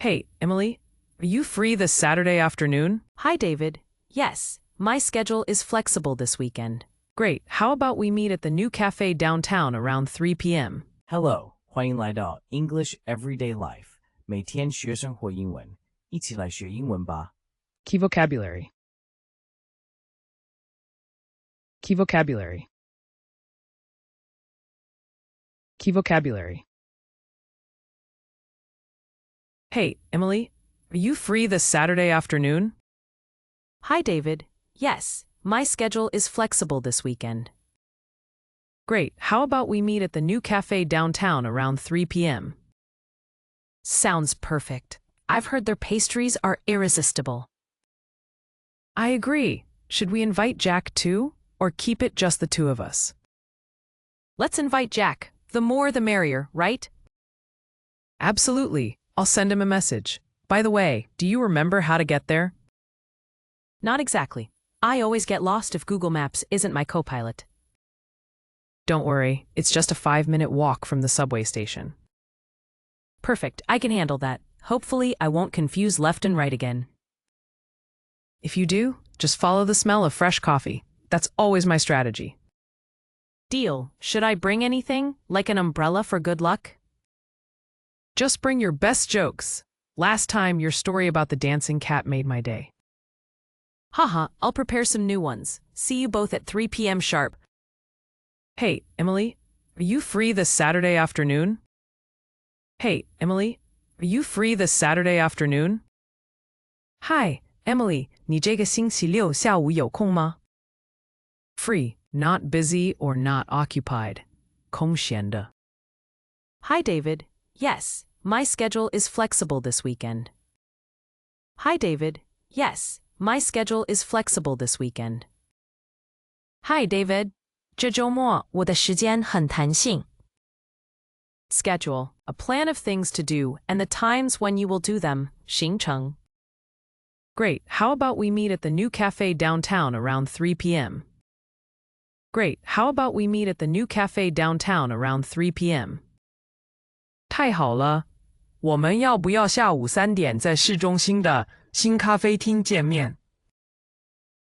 Hey, Emily, are you free this Saturday afternoon? Hi, David. Yes, my schedule is flexible this weekend. Great. How about we meet at the new cafe downtown around 3 p.m.? Hello，欢迎来到 English Everyday Life，每天学生活英文，一起来学英文吧。Key vocabulary. Key vocabulary. Key vocabulary. Hey, Emily, are you free this Saturday afternoon? Hi, David. Yes, my schedule is flexible this weekend. Great. How about we meet at the new cafe downtown around 3 p.m.? Sounds perfect. I've heard their pastries are irresistible. I agree. Should we invite Jack too, or keep it just the two of us? Let's invite Jack. The more the merrier, right? Absolutely. I'll send him a message. By the way, do you remember how to get there? Not exactly. I always get lost if Google Maps isn't my co-pilot. Don't worry, it's just a 5-minute walk from the subway station. Perfect, I can handle that. Hopefully, I won't confuse left and right again. If you do, just follow the smell of fresh coffee. That's always my strategy. Deal. Should I bring anything, like an umbrella for good luck? Just bring your best jokes. Last time, your story about the dancing cat made my day. Haha, I'll prepare some new ones. See you both at 3 p.m. sharp. Hey, Emily, are you free this Saturday afternoon? Hey, Emily, are you free this Saturday afternoon? Hi, Emily, 你这个星期六下午有空吗? Free, not busy or not occupied. 空闲的. Hi, David. Yes, my schedule is flexible this weekend. Hi, David. Yes, my schedule is flexible this weekend. Hi, David. 这周末我的时间很弹性. Schedule, a plan of things to do and the times when you will do them, 行程. Great. How about we meet at the new cafe downtown around 3 p.m.? Great. How about we meet at the new cafe downtown around 3 p.m.? 太好了，我们要不要下午3点在市中心的新咖啡厅见面?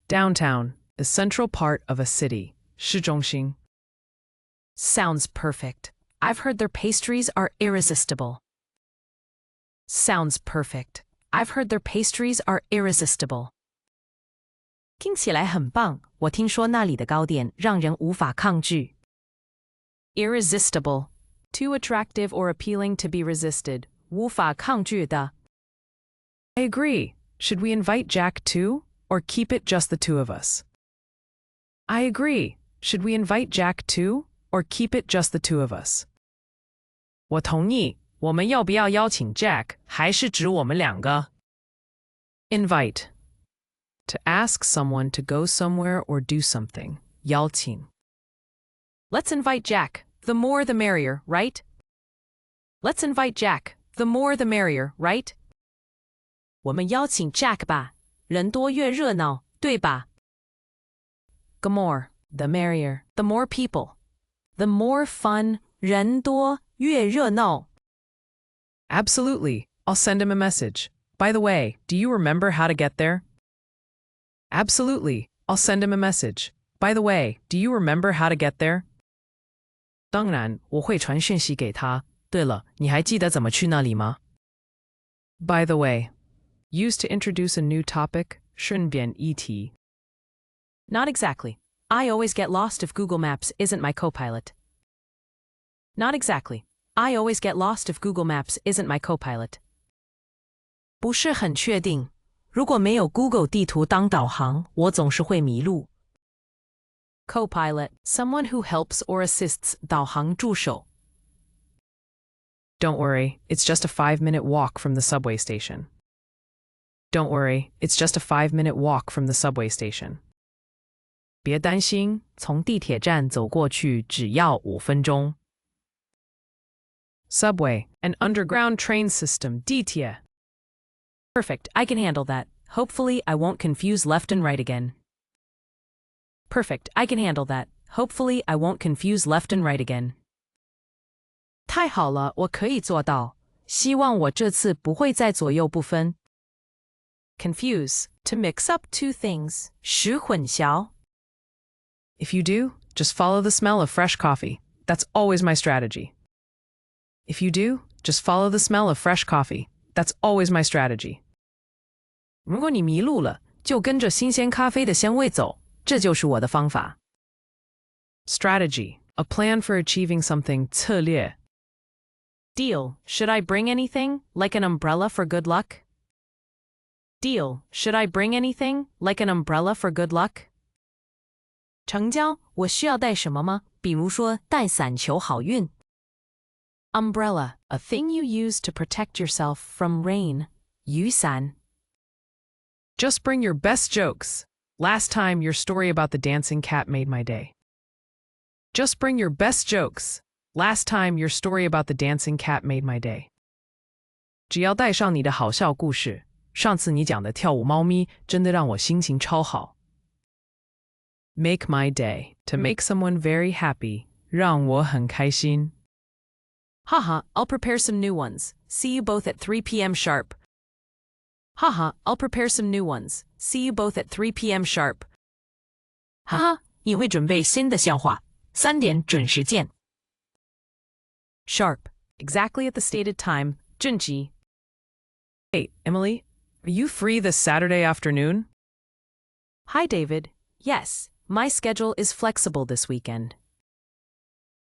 Downtown, the central part of a city. 市中心. Sounds perfect. I've heard their pastries are irresistible. Sounds perfect. I've heard their pastries are irresistible. 听起来很棒，我听说那里的糕点让人无法抗拒。Irresistible. Too attractive or appealing to be resisted. 无法抗拒的。I agree. Should we invite Jack too, or keep it just the two of us? I agree. Should we invite Jack too, or keep it just the two of us? 我同意。我们要不要邀请 Jack, 还是只我们两个? Invite. To ask someone to go somewhere or do something. 邀请. Let's invite Jack. The more the merrier, right? Let's invite Jack. The more the merrier, right? 我们邀请 Jack 吧，人多越热闹，对吧? The more, the merrier, the more people. The more fun, 人多越热闹. Absolutely. I'll send him a message. By the way, do you remember how to get there? Absolutely. I'll send him a message. By the way, do you remember how to get there? 当然，我会传讯息给他。对了，你还记得怎么去那里吗? By the way. Used to introduce a new topic, 顺便一提. Not exactly. I always get lost if Google Maps isn't my co-pilot. Not exactly. I always get lost if Google Maps isn't my co-pilot. 不是很确定。如果没有 Google 地图当导航，我总是会迷路。Co-pilot, someone who helps or assists 导航助手. Don't worry, it's just a 5-minute walk from the subway station. Don't worry, it's just a 5-minute walk from the subway station. 别担心，从地铁站走过去只要5分钟。Subway, an underground train system, 地铁. Perfect, I can handle that. Hopefully, I won't confuse left and right again. Perfect, I can handle that. Hopefully, I won't confuse left and right again. 太好了，我可以做到。希望我这次不会再左右不分。Confuse, to mix up two things, 使混淆。If you do, just follow the smell of fresh coffee. That's always my strategy. If you do, just follow the smell of fresh coffee. That's always my strategy. 如果你迷路了，就跟着新鲜咖啡的香味走，这就是我的方法。Strategy, a plan for achieving something, 策略。Deal, should I bring anything, like an umbrella for good luck? Deal, should I bring anything, like an umbrella for good luck? 成交，我需要带什么吗？比如说带伞求好运。Umbrella, a thing you use to protect yourself from rain. 雨伞。Just bring your best jokes. Last time, your story about the dancing cat made my day. Just bring your best jokes. Last time, your story about the dancing cat made my day. 只要带上你的好笑故事，上次你讲的跳舞猫咪真的让我心情超好。Make my day, to make someone very happy, 让我很开心。Haha, I'll prepare some new ones. See you both at 3 p.m. sharp. Haha, I'll prepare some new ones. See you both at 3 p.m. sharp. 哈哈，你会准备新的笑话，3点准时见。Sharp, exactly at the stated time, 准时。Hey, Emily, are you free this Saturday afternoon? Hi, David. Yes, my schedule is flexible this weekend.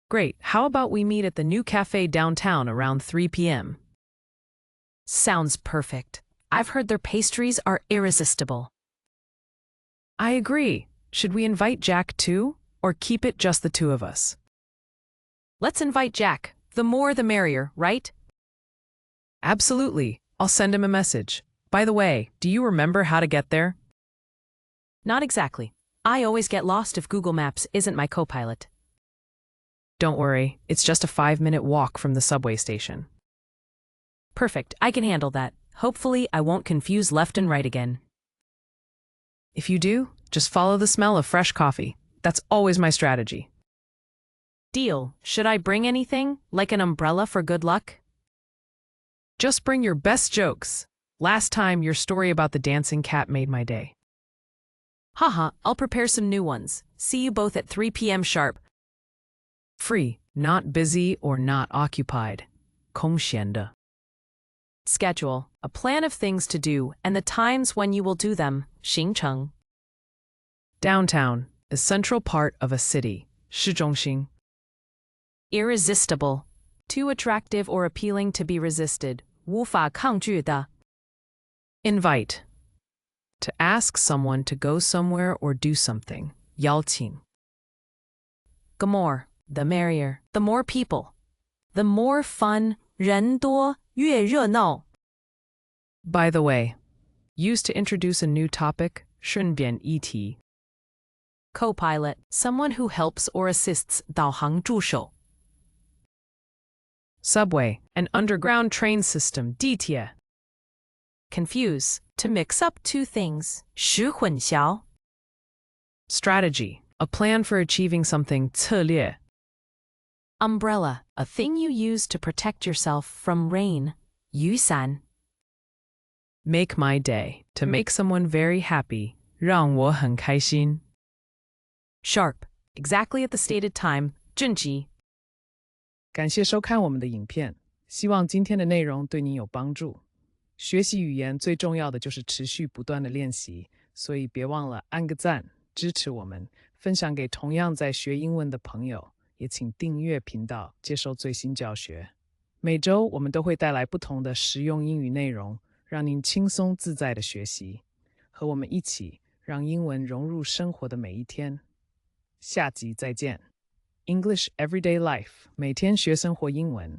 Great. How about we meet at the new cafe downtown around 3 p.m.? Sounds perfect. I've heard their pastries are irresistible. I agree. Should we invite Jack too, or keep it just the two of us? Let's invite Jack. The more the merrier, right? Absolutely. I'll send him a message. By the way, do you remember how to get there? Not exactly. I always get lost if Google Maps isn't my co-pilot. Don't worry, it's just a 5-minute walk from the subway station. Perfect, I can handle that. Hopefully, I won't confuse left and right again. If you do, just follow the smell of fresh coffee. That's always my strategy. Deal. Should I bring anything, like an umbrella for good luck? Just bring your best jokes. Last time, your story about the dancing cat made my day. Haha, I'll prepare some new ones. See you both at 3 p.m. sharp. Free, not busy or not occupied. 空闲的。Schedule, a plan of things to do and the times when you will do them, 行程。Downtown, a central part of a city, 市中心。Irresistible, too attractive or appealing to be resisted, 无法抗拒的。Invite, to ask someone to go somewhere or do something, 邀请。The more, the merrier, the more people. The more fun, 人多越热闹。By the way, used to introduce a new topic, 顺便一提。Co-pilot, someone who helps or assists, 导航助手。Subway, an underground train system, 地铁。Confuse, to mix up two things, 使混淆。Strategy, a plan for achieving something, 策略。Umbrella, a thing you use to protect yourself from rain, 雨伞。Make my day, to make someone very happy, 让我很开心。Sharp, exactly at the stated time, 准时。感谢收看我们的影片，希望今天的内容对您有帮助。学习语言最重要的就是持续不断的练习，所以别忘了按个赞，支持我们，分享给同样在学英文的朋友，也请订阅频道，接受最新教学。每周我们都会带来不同的实用英语内容，让您轻松自在的学习，和我们一起让英文融入生活的每一天。下集再见。English Everyday Life， 每天学生活英文。